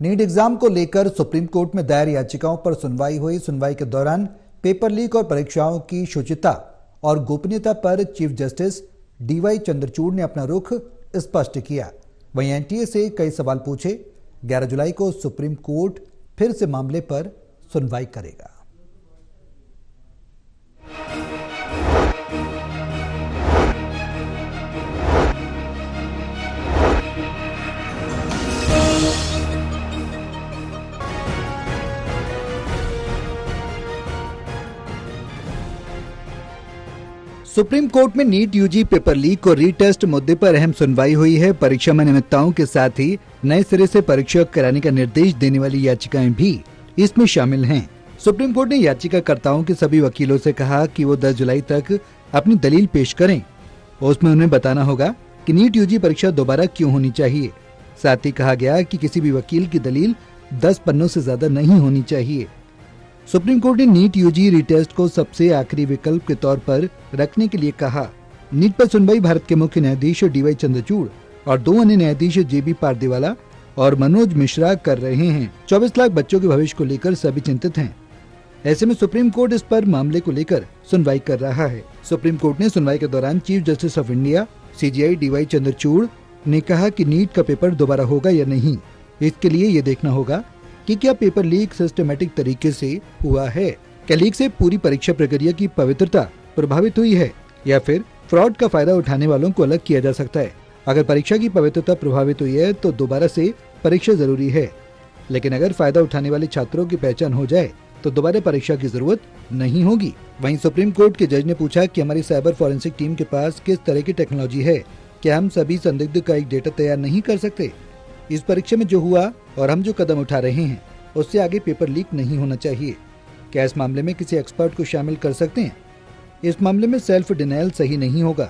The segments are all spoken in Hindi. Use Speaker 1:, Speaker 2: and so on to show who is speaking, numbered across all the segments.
Speaker 1: नीट एग्जाम को लेकर सुप्रीम कोर्ट में दायर याचिकाओं पर सुनवाई हुई। सुनवाई के दौरान पेपर लीक और परीक्षाओं की शुचिता और गोपनीयता पर चीफ जस्टिस डीवाई चंद्रचूड़ ने अपना रुख स्पष्ट किया। वहीं एनटीए से कई सवाल पूछे। 11 जुलाई को सुप्रीम कोर्ट फिर से मामले पर सुनवाई करेगा। सुप्रीम कोर्ट में नीट यूजी पेपर लीक और रीटेस्ट मुद्दे पर अहम सुनवाई हुई है। परीक्षा में अनियमितताओं के साथ ही नए सिरे से परीक्षा कराने का निर्देश देने वाली याचिकाएं भी इसमें शामिल हैं। सुप्रीम कोर्ट ने याचिकाकर्ताओं के सभी वकीलों से कहा कि वो 10 जुलाई तक अपनी दलील पेश करें। उसमें उन्हें बताना होगा कि नीट यूजी परीक्षा दोबारा क्यों होनी चाहिए। साथ ही कहा गया कि किसी भी वकील की दलील 10 पन्नों से ज्यादा नहीं होनी चाहिए। सुप्रीम कोर्ट ने नीट यूजी रीटेस्ट को सबसे आखिरी विकल्प के तौर पर रखने के लिए कहा। नीट पर सुनवाई भारत के मुख्य न्यायाधीश डीवाई चंद्रचूड़ और 2 अन्य न्यायाधीश जेबी पारदीवाला और मनोज मिश्रा कर रहे हैं। 24 लाख बच्चों के भविष्य को लेकर सभी चिंतित हैं। ऐसे में सुप्रीम कोर्ट इस पर मामले को लेकर सुनवाई कर रहा है। सुप्रीम कोर्ट ने सुनवाई के दौरान chief justice of India CJI DY Chandrachud ने कहा कि नीट का पेपर दोबारा होगा या नहीं। इसके लिए ये देखना होगा कि क्या पेपर लीक सिस्टमैटिक तरीके से हुआ है, क्या लीक से पूरी परीक्षा प्रक्रिया की पवित्रता प्रभावित हुई है या फिर फ्रॉड का फायदा उठाने वालों को अलग किया जा सकता है। अगर परीक्षा की पवित्रता प्रभावित हुई है तो दोबारा से परीक्षा जरूरी है, लेकिन अगर फायदा उठाने वाले छात्रों की पहचान हो जाए तो दोबारा परीक्षा की जरूरत नहीं होगी। वहीं सुप्रीम कोर्ट के जज ने पूछा कि हमारी साइबर फॉरेंसिक टीम के पास किस तरह की टेक्नोलॉजी है, क्या हम सभी संदिग्ध का एक डेटा तैयार नहीं कर सकते। इस परीक्षा में जो हुआ और हम जो कदम उठा रहे हैं उससे आगे पेपर लीक नहीं होना चाहिए। क्या इस मामले में किसी एक्सपर्ट को शामिल कर सकते हैं? इस मामले में सेल्फ डिनायल सही नहीं होगा।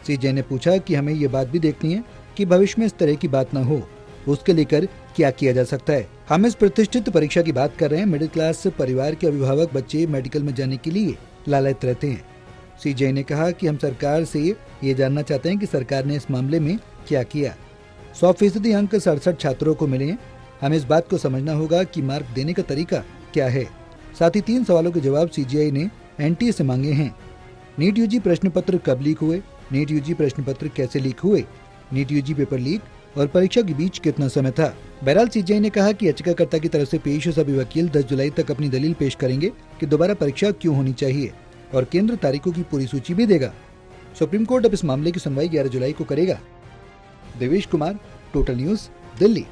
Speaker 1: सीजे ने पूछा कि हमें ये बात भी देखनी है कि भविष्य में इस तरह की बात न हो, उसके लेकर क्या किया जा सकता है। हम इस प्रतिष्ठित परीक्षा की बात कर रहे हैं। मिडिल क्लास परिवार के अभिभावक बच्चे मेडिकल में जाने के लिए लालच रहते हैं। सीजे ने कहा कि हम सरकार से ये जानना चाहते हैं कि सरकार ने इस मामले में क्या किया। 100% अंक 67 छात्रों को मिले। हमें इस बात को समझना होगा कि मार्क देने का तरीका क्या है। साथ ही 3 सवालों के जवाब सीजीआई ने एनटीए से मांगे हैं। नीट यूजी प्रश्न पत्र कब लीक हुए, नीट यूजी प्रश्न पत्र कैसे लीक हुए, नीट यूजी पेपर लीक और परीक्षा के बीच कितना समय था। बहरहाल सीजीआई ने कहा कि याचिकाकर्ता की तरफ से पेश सभी वकील 10 जुलाई तक अपनी दलील पेश करेंगे कि दोबारा परीक्षा क्यों होनी चाहिए और केंद्र तारीखों की पूरी सूची भी देगा। सुप्रीम कोर्ट अब इस मामले की सुनवाई 11 जुलाई को करेगा। Devesh Kumar, total news, Delhi.